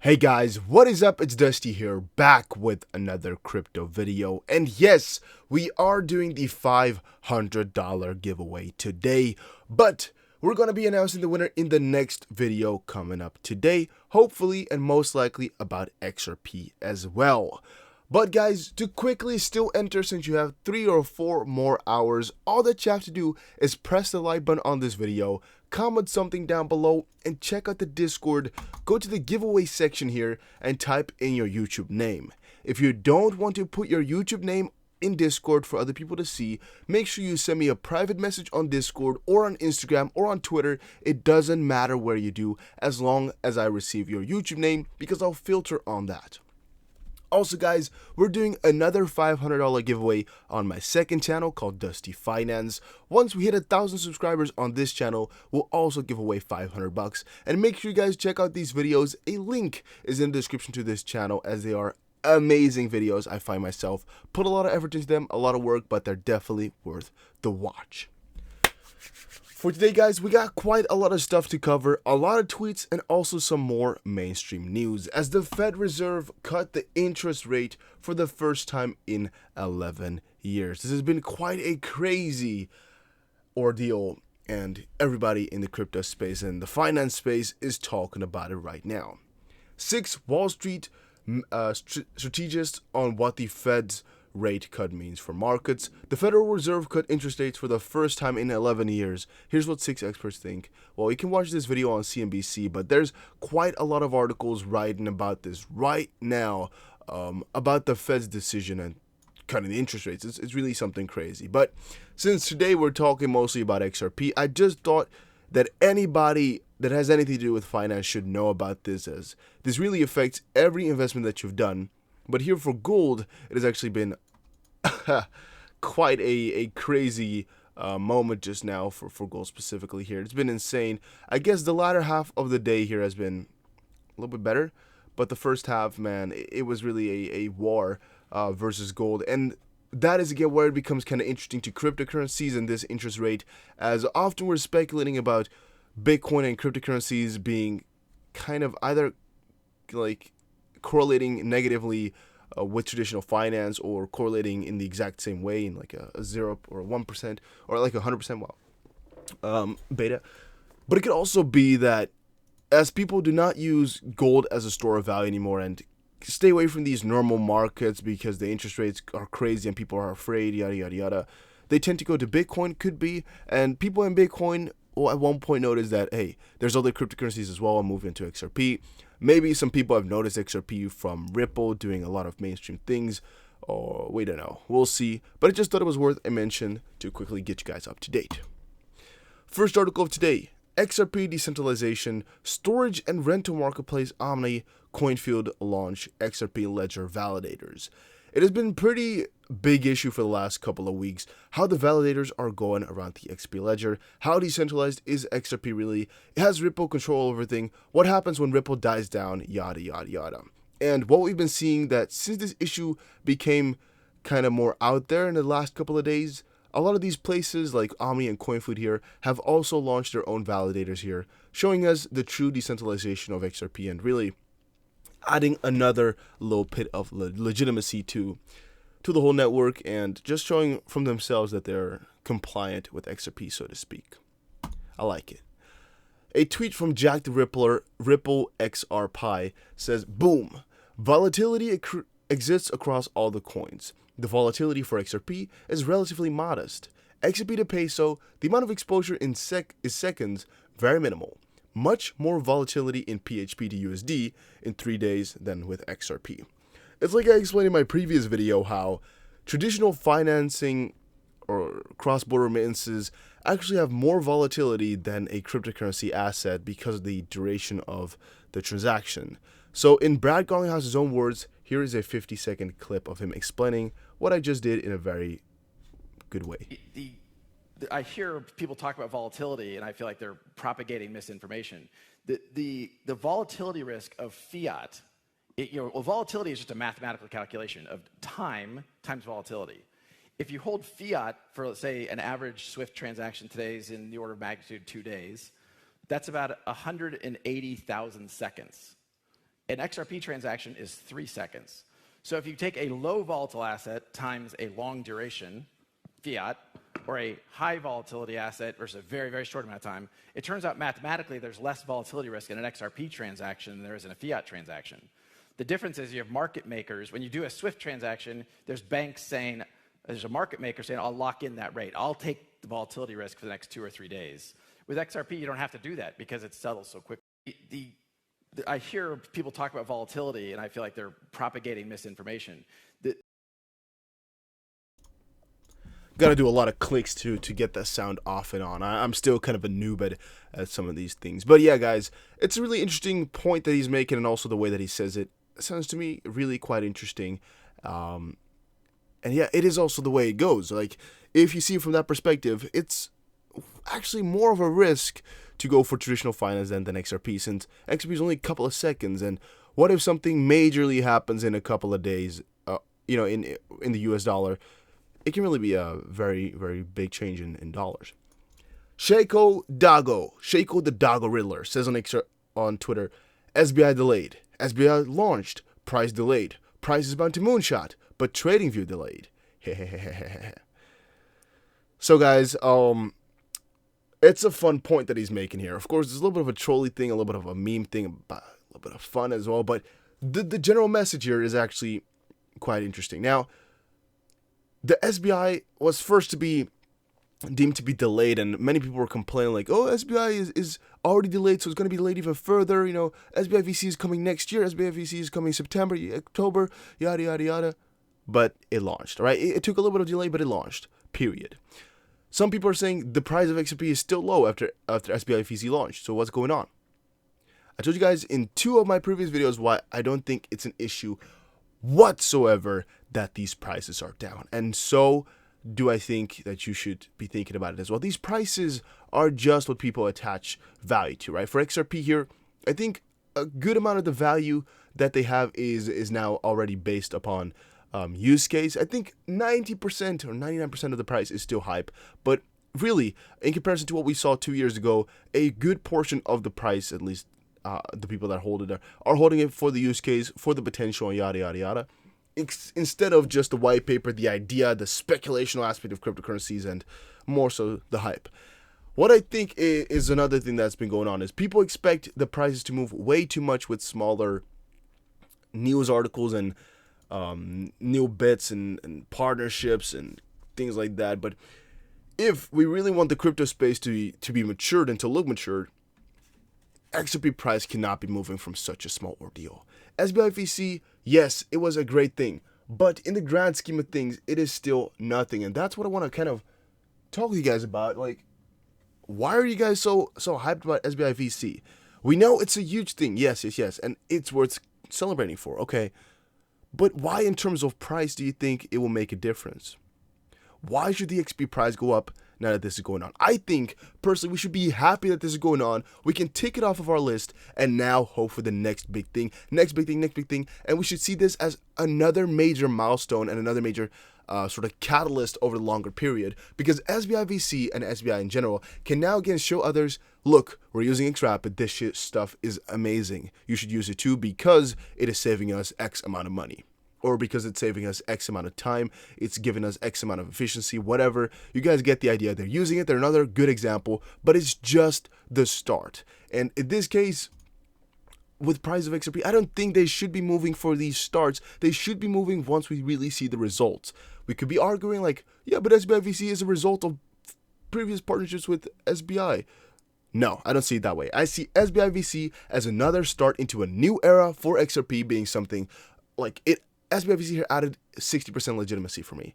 Hey guys, what is up? It's Dusty here, back with another crypto video. And yes, we are doing the $500 giveaway today, but we're going to be announcing the winner in the next video coming up today, hopefully and most likely about XRP as well. But guys, to quickly still enter, since you have 3 or 4 more hours, all that you have to do is press the like button on this video, comment something down below, and check out the Discord. Go to the giveaway section here and type in your YouTube name. If you don't want to put your YouTube name in Discord for other people to see, make sure you send me a private message on Discord or on Instagram or on Twitter. It doesn't matter where you do, as long as I receive your YouTube name, because I'll filter on that. Also guys, we're doing another $500 giveaway on my second channel called Dusty Finance. Once we hit 1,000 subscribers on this channel, we'll also give away $500. And make sure you guys check out these videos. A link is in the description to this channel, as they are amazing videos. I find myself put a lot of effort into them, a lot of work, but they're definitely worth the watch. For today guys, we got quite a lot of stuff to cover, a lot of tweets, and also some more mainstream news, as the Fed Reserve cut the interest rate for the first time in 11 years. This has been quite a crazy ordeal, and everybody in the crypto space and the finance space is talking about it right now. 6 Wall Street strategists on what the Fed's rate cut means for markets. The Federal Reserve cut interest rates for the first time in 11 years. Here's what 6 experts think. Well, you can watch this video on CNBC, but there's quite a lot of articles writing about this right now, about the Fed's decision and cutting the interest rates. It's really something crazy. But since today we're talking mostly about XRP, I just thought that anybody that has anything to do with finance should know about this, as this really affects every investment that you've done. But here for gold, it has actually been quite a crazy moment just now for gold specifically here. It's been insane. I guess the latter half of the day here has been a little bit better, but the first half, man, it was really a war versus gold. And that is again where it becomes kind of interesting to cryptocurrencies and this interest rate, as often we're speculating about Bitcoin and cryptocurrencies being kind of either like correlating negatively with traditional finance, or correlating in the exact same way in like a 0 or 1% or like 100% beta. But it could also be that as people do not use gold as a store of value anymore and stay away from these normal markets because the interest rates are crazy and people are afraid, yada yada yada, they tend to go to Bitcoin, could be. And people in Bitcoin will at one point notice that, hey, there's other cryptocurrencies as well, I'll move into XRP. Maybe some people have noticed XRP from Ripple doing a lot of mainstream things, or we don't know. We'll see. But I just thought it was worth a mention to quickly get you guys up to date. First article of today: XRP decentralization, storage and rental marketplace Omni Coinfield launch XRP ledger validators. It has been pretty big issue for the last couple of weeks how the validators are going around the XRP ledger. How decentralized is XRP really? Has Ripple control over everything? What happens when Ripple dies down? Yada yada yada. And what we've been seeing, that since this issue became kind of more out there in the last couple of days, a lot of these places like Omni and CoinFood here have also launched their own validators here, showing us the true decentralization of XRP and really adding another little bit of legitimacy to the whole network, and just showing from themselves that they're compliant with XRP, so to speak. I like it. A tweet from Jack the Rippler, Ripple XRP, says, boom, volatility exists across all the coins. The volatility for XRP is relatively modest. XRP to peso, the amount of exposure in is seconds, very minimal. Much more volatility in PHP to USD in 3 days than with XRP. It's like I explained in my previous video how traditional financing or cross-border remittances actually have more volatility than a cryptocurrency asset because of the duration of the transaction. So in Brad Garlinghouse's own words, here is a 50-second clip of him explaining what I just did in a very good way. I hear people talk about volatility, and I feel like they're propagating misinformation. The volatility risk of fiat, volatility is just a mathematical calculation of time times volatility. If you hold fiat for, let's say, an average SWIFT transaction today is in the order of magnitude 2 days, that's about 180,000 seconds. An XRP transaction is 3 seconds. So if you take a low volatile asset times a long duration, fiat, or a high volatility asset versus a very, very short amount of time, it turns out mathematically there's less volatility risk in an XRP transaction than there is in a fiat transaction. The difference is you have market makers. When you do a SWIFT transaction, there's banks saying, there's a market maker saying, I'll lock in that rate. I'll take the volatility risk for the next 2 or 3 days. With XRP, you don't have to do that because it settles so quickly. I hear people talk about volatility, and I feel like they're propagating misinformation. Got to do a lot of clicks to get that sound off and on. I'm still kind of a noob at some of these things. But yeah, guys, it's a really interesting point that he's making, and also the way that he says it sounds to me really quite interesting. And yeah, it is also the way it goes. Like, if you see it from that perspective, it's actually more of a risk to go for traditional finance than XRP, since XRP is only a couple of seconds. And what if something majorly happens in a couple of days, in the US dollar? It can really be a very, very big change in dollars. Shaco the Dago Riddler, says on Twitter, SBI delayed. SBI launched. Price delayed. Price is bound to moonshot, but trading view delayed. So guys, it's a fun point that he's making here. Of course, there's a little bit of a trolly thing, a little bit of a meme thing, a little bit of fun as well, but the general message here is actually quite interesting. Now, the SBI was first to be deemed to be delayed, and many people were complaining like, oh, SBI is already delayed, so it's going to be delayed even further. SBI VC is coming next year. SBI VC is coming September, October, yada, yada, yada. But it launched, right? It took a little bit of delay, but it launched, period. Some people are saying the price of XRP is still low after SBI VC launched. So what's going on? I told you guys in 2 of my previous videos why I don't think it's an issue whatsoever that these prices are down. And so do I think that you should be thinking about it as well. These prices are just what people attach value to, right? For XRP here, I think a good amount of the value that they have is now already based upon use case. I think 90% or 99% of the price is still hype, but really, in comparison to what we saw 2 years ago, a good portion of the price, at least the people that hold it are holding it for the use case, for the potential, yada, yada, yada. Instead of just the white paper, the idea, the speculational aspect of cryptocurrencies, and more so the hype. What I think is another thing that's been going on is people expect the prices to move way too much with smaller news articles and new bits and partnerships and things like that. But if we really want the crypto space to be matured and to look matured, XRP price cannot be moving from such a small ordeal. SBI VC, yes, it was a great thing, but in the grand scheme of things, it is still nothing. And that's what I want to kind of talk to you guys about. Like, why are you guys so hyped about SBI VC? We know it's a huge thing, yes, and it's worth celebrating for, okay. But why in terms of price do you think it will make a difference? Why should the XP price go up now that this is going on? I think, personally, we should be happy that this is going on. We can tick it off of our list and now hope for the next big thing, next big thing. And we should see this as another major milestone and another major sort of catalyst over the longer period. Because SBI VC and SBI in general can now again show others, look, we're using XRP, this stuff is amazing. You should use it too because it is saving us X amount of money. Or because it's saving us X amount of time, it's giving us X amount of efficiency, whatever. You guys get the idea. They're using it. They're another good example, but it's just the start. And in this case, with price of XRP, I don't think they should be moving for these starts. They should be moving once we really see the results. We could be arguing like, yeah, but SBI VC is a result of previous partnerships with SBI. No, I don't see it that way. I see SBI VC as another start into a new era for XRP being something like it. SBI VC here added 60% legitimacy for me.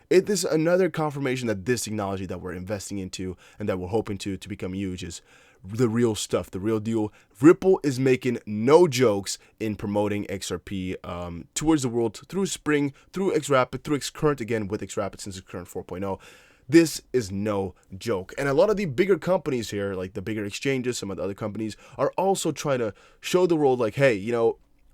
It is another confirmation that this technology that we're investing into and that we're hoping to become huge is the real stuff, the real deal. Ripple is making no jokes in promoting XRP towards the world through Spring, through XRapid, through Xcurrent again with XRapid since Xcurrent 4.0. This is no joke. And a lot of the bigger companies here, like the bigger exchanges, some of the other companies, are also trying to show the world like, hey,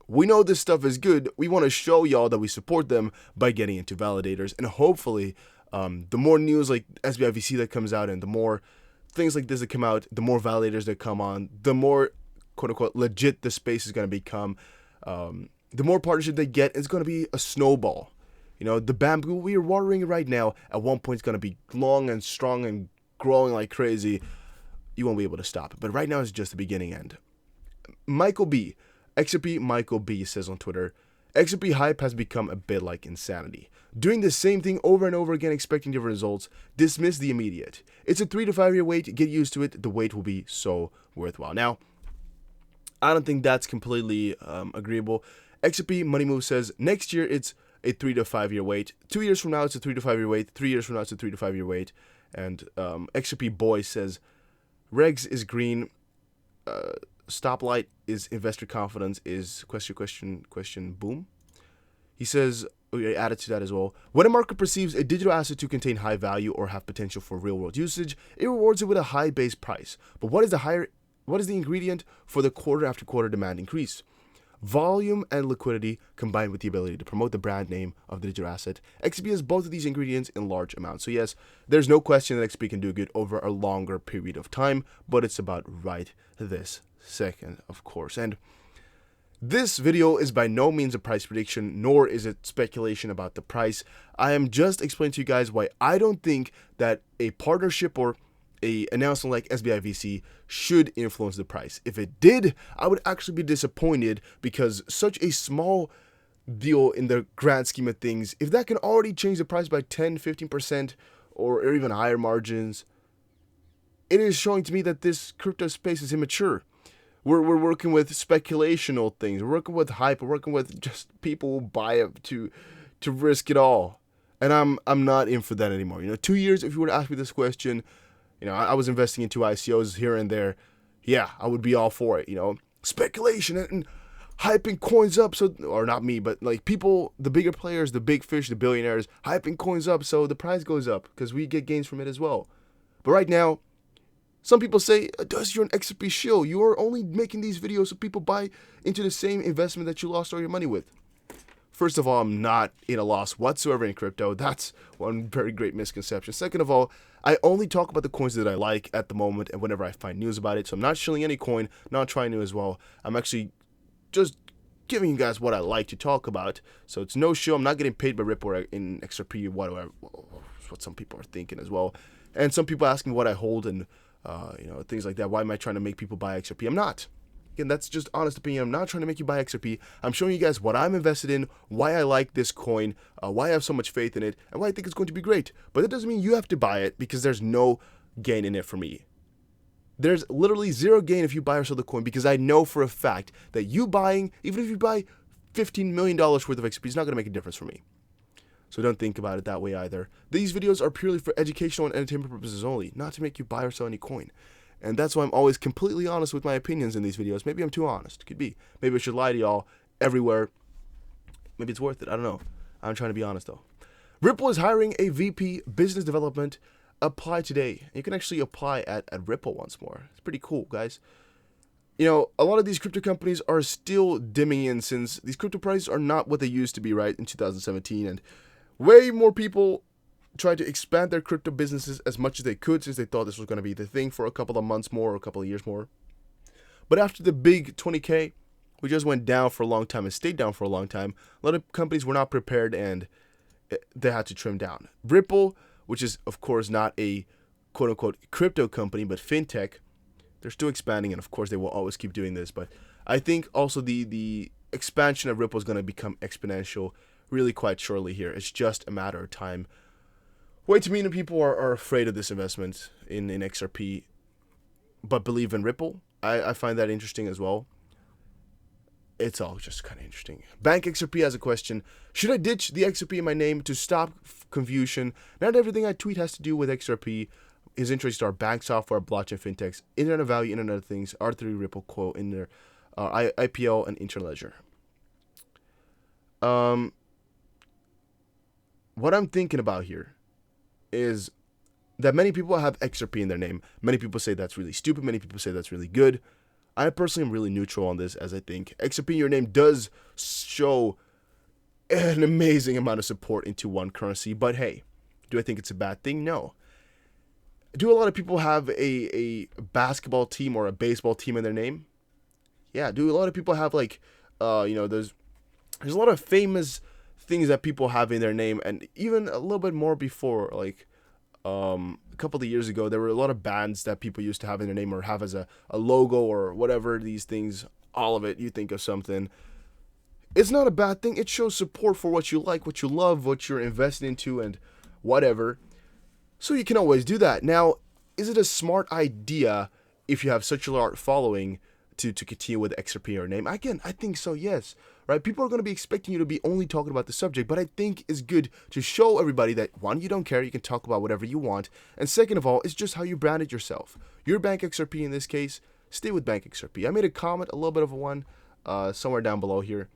we know this stuff is good. We want to show y'all that we support them by getting into validators. And hopefully, the more news like SBI VC that comes out and the more things like this that come out, the more validators that come on, the more quote-unquote legit the space is going to become. The more partnership they get, it's going to be a snowball. The bamboo we are watering right now, at one point, is going to be long and strong and growing like crazy. You won't be able to stop it. But right now, it's just the beginning end. Michael B. XRP Michael B. says on Twitter, XRP hype has become a bit like insanity. Doing the same thing over and over again, expecting different results. Dismiss the immediate. It's a 3 to 5 year wait. Get used to it. The wait will be so worthwhile. Now, I don't think that's completely agreeable. XRP Money Move says next year it's a 3 to 5 year wait. 2 years from now it's a 3 to 5 year wait. 3 years from now it's a 3 to 5 year wait. And XRP Boy says Regs is green. Stoplight is investor confidence is question boom. He says, added to that as well, when a market perceives a digital asset to contain high value or have potential for real world usage, it rewards it with a high base price. But what is the ingredient for the quarter after quarter demand increase? Volume and liquidity combined with the ability to promote the brand name of the digital asset. XRP has both of these ingredients in large amounts. So yes, there's no question that XRP can do good over a longer period of time, but it's about right this second, of course. And this video is by no means a price prediction, nor is it speculation about the price. I am just explaining to you guys why I don't think that a partnership or a announcement like SBI VC should influence the price. If it did, I would actually be disappointed, because such a small deal in the grand scheme of things, if that can already change the price by 10-15% or even higher margins, it is showing to me that this crypto space is immature. We're working with speculational things. We're working with hype. We're working with just people who buy it to risk it all. And I'm not in for that anymore. 2 years, if you were to ask me this question, I was investing into ICOs here and there. Yeah, I would be all for it. Speculation and hyping coins up. So, or not me, but like people, the bigger players, the big fish, the billionaires, hyping coins up so the price goes up because we get gains from it as well. But right now, some people say, Dust, you're an XRP shill. You are only making these videos so people buy into the same investment that you lost all your money with. First of all, I'm not in a loss whatsoever in crypto. That's one very great misconception. Second of all, I only talk about the coins that I like at the moment and whenever I find news about it. So I'm not shilling any coin, not trying to as well. I'm actually just giving you guys what I like to talk about. So it's no shill. I'm not getting paid by Ripple or in XRP, what some people are thinking as well. And some people ask me what I hold and things like that. Why am I trying to make people buy XRP? I'm not. Again, that's just honest opinion. I'm not trying to make you buy XRP. I'm showing you guys what I'm invested in, why I like this coin, why I have so much faith in it, and why I think it's going to be great. But that doesn't mean you have to buy it, because there's no gain in it for me. There's literally zero gain if you buy or sell the coin, because I know for a fact that you buying, even if you buy $15 million worth of XRP, it's not going to make a difference for me. So don't think about it that way either. These videos are purely for educational and entertainment purposes only, not to make you buy or sell any coin. And that's why I'm always completely honest with my opinions in these videos. Maybe I'm too honest. Could be. Maybe I should lie to y'all everywhere. Maybe it's worth it. I don't know. I'm trying to be honest, though. Ripple is hiring a VP Business Development. Apply today. You can actually apply at Ripple once more. It's pretty cool, guys. A lot of these crypto companies are still dimming in, since these crypto prices are not what they used to be, right, in 2017. And way more people tried to expand their crypto businesses as much as they could, since they thought this was going to be the thing for a couple of months more or a couple of years more. But after the big 20K, we just went down for a long time and stayed down for a long time. A lot of companies were not prepared and they had to trim down. Ripple, which is of course not a quote-unquote crypto company, but fintech, they're still expanding, and of course they will always keep doing this. But I think also the expansion of Ripple is going to become exponential really quite shortly here. It's just a matter of time. Way too many people are afraid of this investment in XRP, but believe in Ripple. I find that interesting as well. It's all just kind of interesting. Bank XRP has a question. Should I ditch the XRP in my name to stop confusion? Not everything I tweet has to do with XRP. His interests are bank software, blockchain, fintechs, Internet of Value, Internet of Things, R3, Ripple, quote, in their IPO, and Interledger. What I'm thinking about here is that many people have XRP in their name. Many people say that's really stupid. Many people say that's really good. I personally am really neutral on this, as I think XRP in your name does show an amazing amount of support into one currency. But hey, do I think it's a bad thing? No. Do a lot of people have a basketball team or a baseball team in their name? Yeah. Do a lot of people have like There's a lot of famous things that people have in their name, and even a little bit more before, like a couple of years ago, there were a lot of bands that people used to have in their name or have as a logo or whatever these things. All of it, you think of something. It's not a bad thing. It shows support for what you like, what you love, what you're invested into, and whatever. So you can always do that. Now, is it a smart idea if you have such a large following to continue with XRP in your name? Again, I think so, yes. Right? People are going to be expecting you to be only talking about the subject, but I think it's good to show everybody that, one, you don't care, you can talk about whatever you want, and second of all, it's just how you branded yourself. Your Bank XRP in this case, stay with Bank XRP. I made a comment, a little bit of a one, somewhere down below here.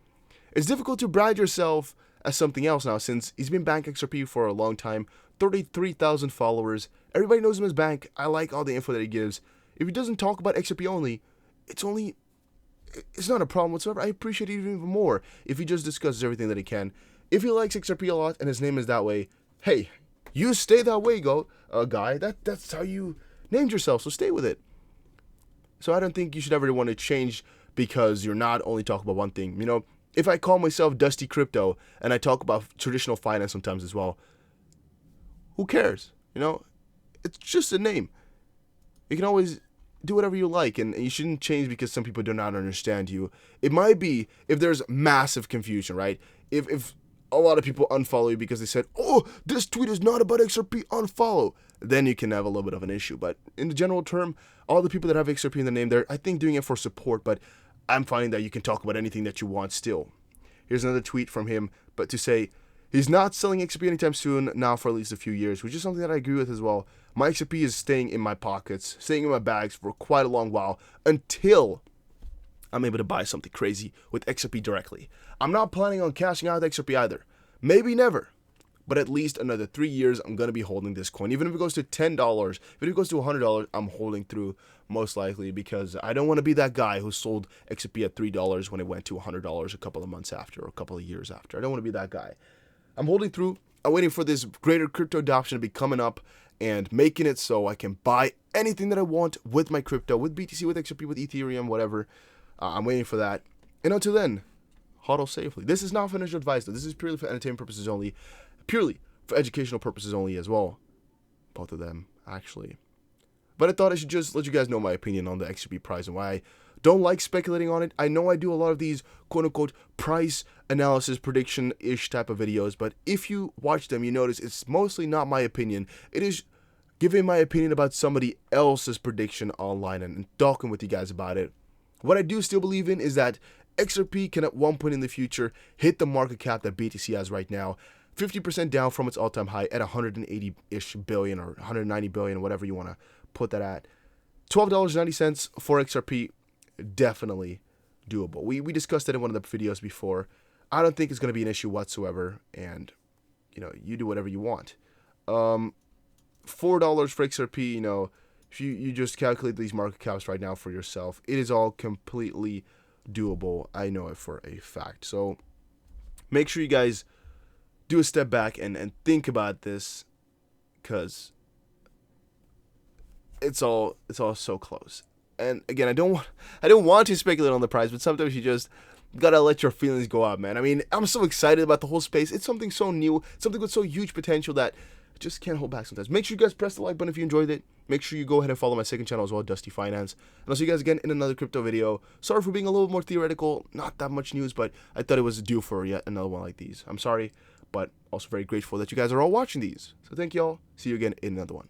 It's difficult to brand yourself as something else now, since he's been Bank XRP for a long time, 33,000 followers, everybody knows him as Bank. I like all the info that he gives. If he doesn't talk about XRP only, it's not a problem whatsoever. I appreciate it even more if he just discusses everything that he can. If he likes XRP a lot and his name is that way, hey, you stay that way, guy. That's how you named yourself, so stay with it. So I don't think you should ever want to change because you're not only talking about one thing. If I call myself Dusty Crypto and I talk about traditional finance sometimes as well, who cares? It's just a name. You can always do whatever you like, and you shouldn't change because some people do not understand you. It might be if there's massive confusion, right? If a lot of people unfollow you because they said, oh, this tweet is not about XRP, unfollow, then you can have a little bit of an issue. But in the general term, all the people that have XRP in the name, they're, I think, doing it for support, but I'm finding that you can talk about anything that you want still. Here's another tweet from him, but to say, he's not selling XRP anytime soon, now for at least a few years, which is something that I agree with as well. My XRP is staying in my pockets, staying in my bags for quite a long while until I'm able to buy something crazy with XRP directly. I'm not planning on cashing out XRP either. Maybe never. But at least another 3 years, I'm going to be holding this coin. Even if it goes to $10, if it goes to $100, I'm holding through most likely because I don't want to be that guy who sold XRP at $3 when it went to $100 a couple of months after or a couple of years after. I don't want to be that guy. I'm holding through. I'm waiting for this greater crypto adoption to be coming up and making it so I can buy anything that I want with my crypto, with BTC, with XRP, with Ethereum, whatever. I'm waiting for that. And until then, hodl safely. This is not financial advice, though. This is purely for entertainment purposes only. Purely for educational purposes only as well. Both of them, actually. But I thought I should just let you guys know my opinion on the XRP price and why I don't like speculating on it. I know I do a lot of these quote-unquote price analysis prediction-ish type of videos, but if you watch them, you notice it's mostly not my opinion. It is giving my opinion about somebody else's prediction online and talking with you guys about it. What I do still believe in is that XRP can at one point in the future hit the market cap that BTC has right now, 50% down from its all-time high at 180-ish billion or 190 billion, whatever you want to put that at. $12.90 for XRP, definitely doable. We discussed it in one of the videos before. I don't think it's going to be an issue whatsoever, and you do whatever you want. $4 for XRP, if you just calculate these market caps right now for yourself, it is all completely doable. I know it for a fact. So make sure you guys do a step back and think about this, because it's all so close. And again, I don't want to speculate on the price, but sometimes you just gotta let your feelings go out, man. I mean, I'm so excited about the whole space. It's something so new, something with so huge potential that I just can't hold back sometimes. Make sure you guys press the like button if you enjoyed it. Make sure you go ahead and follow my second channel as well, Dusty Finance. And I'll see you guys again in another crypto video. Sorry for being a little more theoretical, not that much news, but I thought it was due for yet another one like these. I'm sorry, but also very grateful that you guys are all watching these. So thank y'all. See you again in another one.